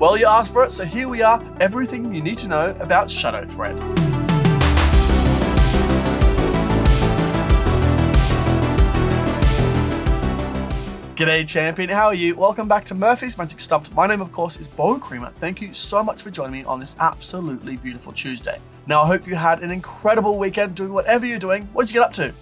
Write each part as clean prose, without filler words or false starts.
Well, you asked for it, so here we are, everything you need to know about Shadow Thread. G'day champion, how are you? Welcome back to Murphy's Magic Stumped. My name of course is Bo Creamer. Thank you so much for joining me on this absolutely beautiful Tuesday. Now I hope you had an incredible weekend doing whatever you're doing. What did you get up to?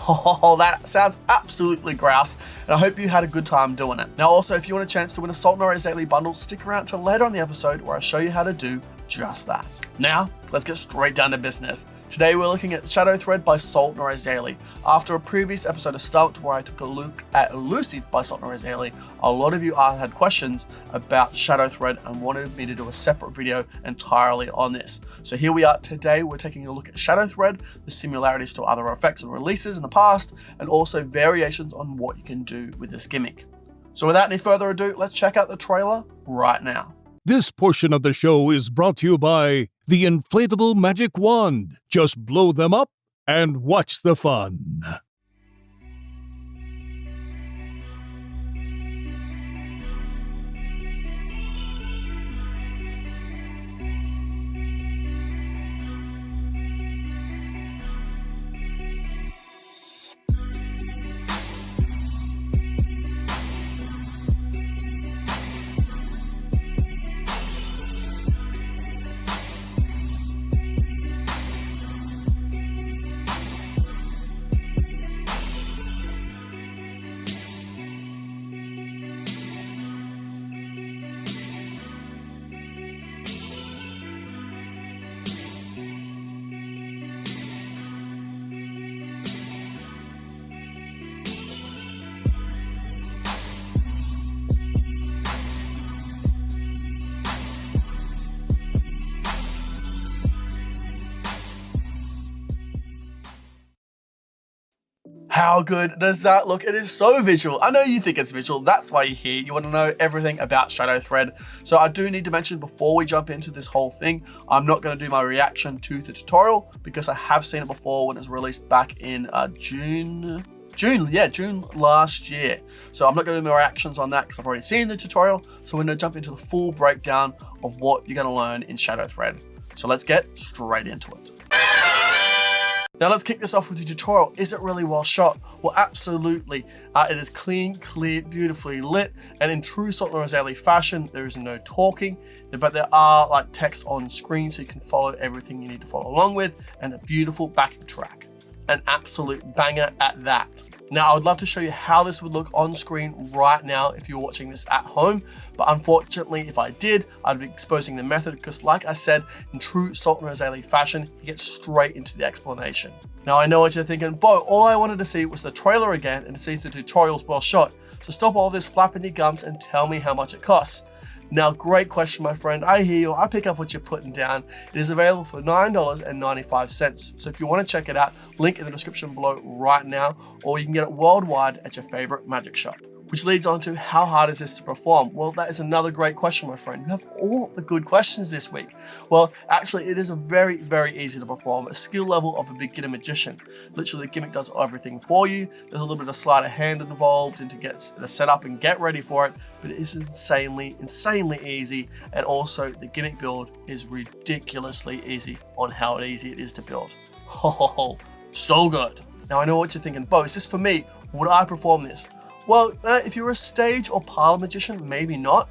Oh, that sounds absolutely grouse, and I hope you had a good time doing it. Now also, if you want a chance to win a Sultan Orazaly bundle, stick around till later on the episode where I show you how to do just that. Now, let's get straight down to business. Today we're looking at Shadow Thread by Sultan Orazaly. After a previous episode of Stumped where I took a look at Elusive by Sultan Orazaly, a lot of you had questions about Shadow Thread and wanted me to do a separate video entirely on this. So here we are today, we're taking a look at Shadow Thread, the similarities to other effects and releases in the past, and also variations on what you can do with this gimmick. So without any further ado, let's check out the trailer right now. This portion of the show is brought to you by the Inflatable Magic Wand. Just blow them up and watch the fun. How good does that look? It is so visual. I know you think it's visual, that's why you're here. You want to know everything about Shadow Thread. So I do need to mention before we jump into this whole thing, I'm not going to do my reaction to the tutorial because I have seen it before when it was released back in June last year. So I'm not going to do my reactions on that because I've already seen the tutorial. So we're going to jump into the full breakdown of what you're going to learn in Shadow Thread. So let's get straight into it. Now let's kick this off with the tutorial. Is it really well shot? Well, absolutely. It is clean, clear, beautifully lit, and in true Sultan Orazaly fashion, there is no talking, but there are like text on screen so you can follow everything you need to follow along with, and a beautiful backing track. An absolute banger at that. Now, I would love to show you how this would look on screen right now if you're watching this at home, but unfortunately, if I did, I'd be exposing the method because like I said, in true Sultan Orazaly fashion, you get straight into the explanation. Now, I know what you're thinking, Bo, all I wanted to see was the trailer again and to see if the tutorial's well shot, so stop all this flapping your gums and tell me how much it costs. Now, great question, my friend. I hear you. I pick up what you're putting down. It is available for $9.95. So if you want to check it out, link in the description below right now, or you can get it worldwide at your favorite magic shop. Which leads on to how hard is this to perform? Well, that is another great question, my friend. You have all the good questions this week. Well, actually, it is a very, very easy to perform, a skill level of a beginner magician. Literally, the gimmick does everything for you. There's a little bit of sleight of hand involved and to get the setup and get ready for it, but it is insanely easy. And also, the gimmick build is ridiculously easy on how easy it is to build. Oh, so good. Now, I know what you're thinking, Bo, is this for me? Would I perform this? Well, if you're a stage or parlor magician, maybe not,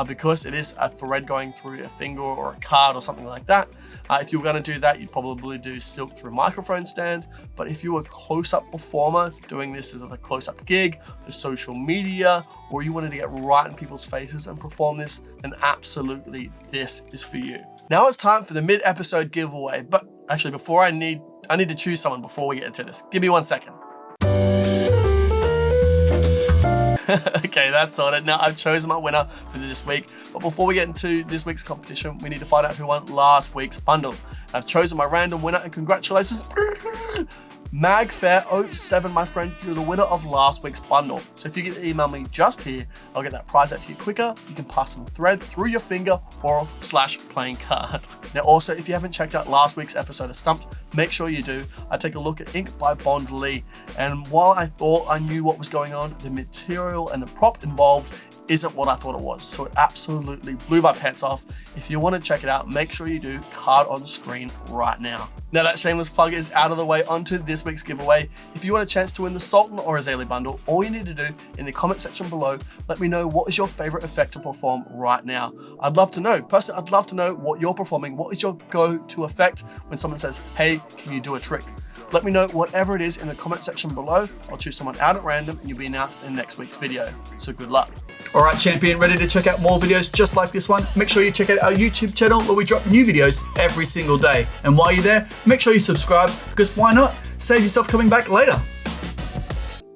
because it is a thread going through a finger or a card or something like that. If you were going to do that, you'd probably do silk through a microphone stand. But if you were a close-up performer, doing this as a close-up gig for social media, or you wanted to get right in people's faces and perform this, then absolutely this is for you. Now it's time for the mid-episode giveaway. But actually, before I need to choose someone before we get into this. Give me 1 second. Okay, that's sorted. Now I've chosen my winner for this week, but before we get into this week's competition, we need to find out who won last week's bundle. I've chosen my random winner, and congratulations, Magfair07, my friend, you're the winner of last week's bundle. So if you can email me just here, I'll get that prize out to you quicker. You can pass some thread through your finger or / playing card. Now also, if you haven't checked out last week's episode of Stumped, make sure you do. I take a look at Ink by Bond Lee, and while I thought I knew what was going on, the material and the prop involved isn't what I thought it was. So it absolutely blew my pants off. If you want to check it out, make sure you do. Card on screen right now. Now that shameless plug is out of the way, onto this week's giveaway. If you want a chance to win the Sultan Orazaly bundle, all you need to do in the comment section below, let me know what is your favorite effect to perform right now. I'd love to know. Personally, I'd love to know what you're performing. What is your go-to effect when someone says, hey, can you do a trick? Let me know whatever it is in the comment section below. I'll choose someone out at random and you'll be announced in next week's video. So good luck. All right, champion, ready to check out more videos just like this one? Make sure you check out our YouTube channel where we drop new videos every single day. And while you're there, make sure you subscribe, because why not? Save yourself coming back later.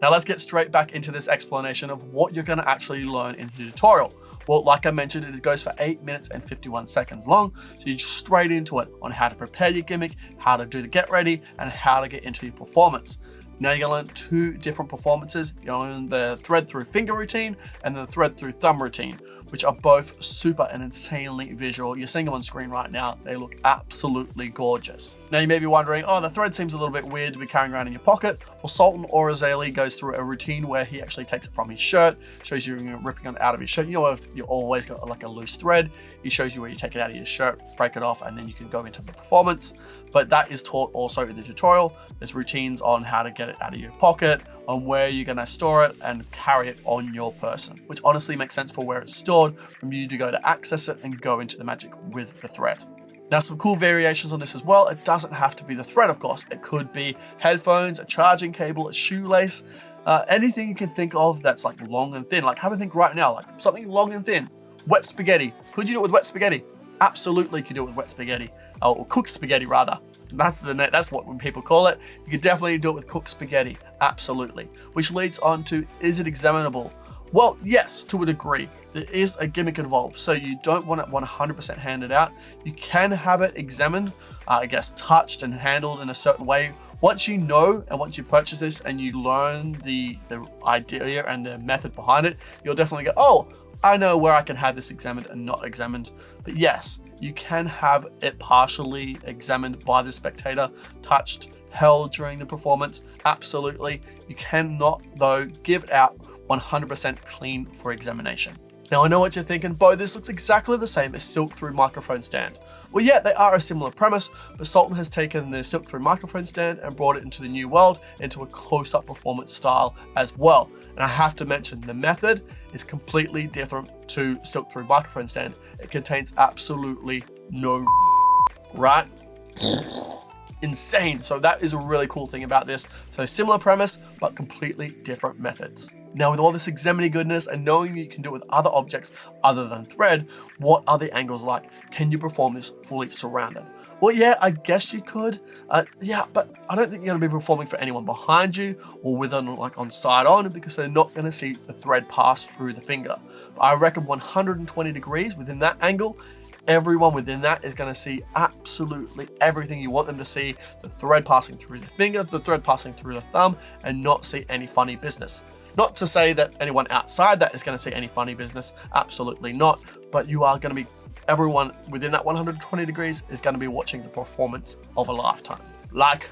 Now let's get straight back into this explanation of what you're gonna actually learn in the tutorial. Well, like I mentioned, it goes for 8 minutes and 51 seconds long, so you're straight into it on how to prepare your gimmick, how to do the get ready, and how to get into your performance. Now you're gonna learn 2 different performances. You're gonna learn the thread through finger routine and the thread through thumb routine, which are both super and insanely visual. You're seeing them on screen right now. They look absolutely gorgeous. Now you may be wondering, oh, the thread seems a little bit weird to be carrying around in your pocket. Well, Sultan Orazaly goes through a routine where he actually takes it from his shirt, shows you ripping it out of his shirt. You know, if you always got like a loose thread, he shows you where you take it out of your shirt, break it off, and then you can go into the performance. But that is taught also in the tutorial. There's routines on how to get it out of your pocket, on where you're gonna store it and carry it on your person, which honestly makes sense for where it's stored, from you to go to access it and go into the magic with the thread. Now, some cool variations on this as well. It doesn't have to be the thread, of course. It could be headphones, a charging cable, a shoelace, anything you can think of that's like long and thin. Like have a think right now, like something long and thin. Wet spaghetti. Could you do it with wet spaghetti? Absolutely could do it with wet spaghetti, or cooked spaghetti rather. That's what people call it. You could definitely do it with cooked spaghetti, absolutely. Which leads on to, is it examinable? Well, yes, to a degree. There is a gimmick involved, so you don't want it 100% handed out. You can have it examined, I guess touched and handled in a certain way. Once you know, and once you purchase this and you learn the idea and the method behind it, you'll definitely go, oh, I know where I can have this examined and not examined. But yes, you can have it partially examined by the spectator, touched, held during the performance, absolutely. You cannot, though, give it out 100% clean for examination. Now I know what you're thinking, Bo, this looks exactly the same as silk through microphone stand. Well, yeah, they are a similar premise, but Sultan has taken the silk through microphone stand and brought it into the new world, into a close-up performance style as well. And I have to mention, the method is completely different to silk through microphone stand. It contains absolutely no right? Insane. So that is a really cool thing about this. So similar premise, but completely different methods. Now with all this examining goodness and knowing you can do it with other objects other than thread, what are the angles like? Can you perform this fully surrounded? Well, yeah, I guess you could. Yeah, but I don't think you're gonna be performing for anyone behind you or with them like on side on, because they're not gonna see the thread pass through the finger. I reckon 120 degrees within that angle, everyone within that is gonna see absolutely everything you want them to see. The thread passing through the finger, the thread passing through the thumb, and not see any funny business. Not to say that anyone outside that is gonna see any funny business, absolutely not, but you are gonna be, everyone within that 120 degrees is gonna be watching the performance of a lifetime. Like,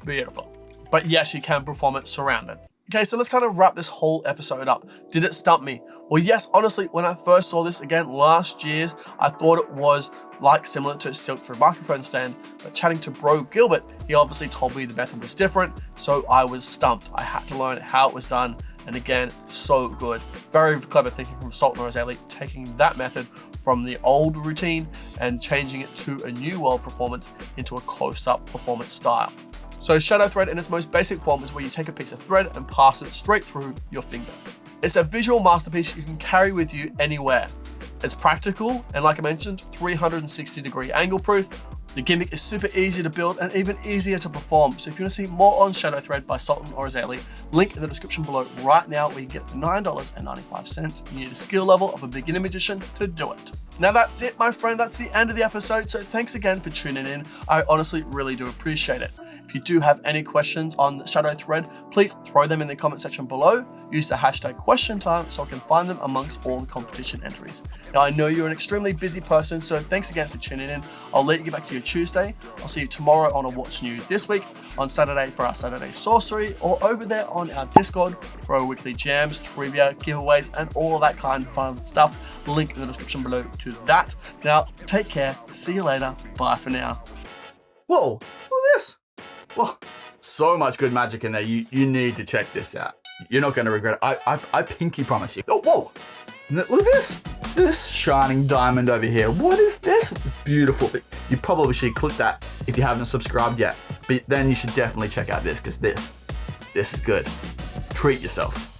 beautiful. But yes, you can perform it surrounded. Okay, so let's kind of wrap this whole episode up. Did it stump me? Well, yes, honestly, when I first saw this again last year, I thought it was like similar to silk through microphone stand, but chatting to bro Gilbert, he obviously told me the method was different, so I was stumped. I had to learn how it was done, and again, so good. Very clever thinking from Sultan Orazaly, taking that method from the old routine and changing it to a new world performance into a close-up performance style. So shadow thread in its most basic form is where you take a piece of thread and pass it straight through your finger. It's a visual masterpiece you can carry with you anywhere. It's practical, and like I mentioned, 360-degree angle proof. The gimmick is super easy to build and even easier to perform. So if you want to see more on Shadow Thread by Sultan Orazaly, link in the description below right now, where you can get it for $9.95 and you need a skill level of a beginner magician to do it. Now that's it, my friend. That's the end of the episode. So thanks again for tuning in. I honestly really do appreciate it. If you do have any questions on Shadow Thread, please throw them in the comment section below. Use the hashtag question time so I can find them amongst all the competition entries. Now I know you're an extremely busy person, so thanks again for tuning in. I'll let you get back to your Tuesday. I'll see you tomorrow on a What's New This Week. on Saturday for our Saturday sorcery, or over there on our Discord for our weekly jams, trivia, giveaways, and all of that kind of fun stuff. Link in the description below to that. Now, take care. See you later. Bye for now. Whoa, look at this. Whoa, so much good magic in there. You need to check this out. You're not going to regret it. I pinky promise you. Oh, whoa. Look at this. This shining diamond over here. What is this? Beautiful. You probably should click that if you haven't subscribed yet. But then you should definitely check out this, because this is good. Treat yourself.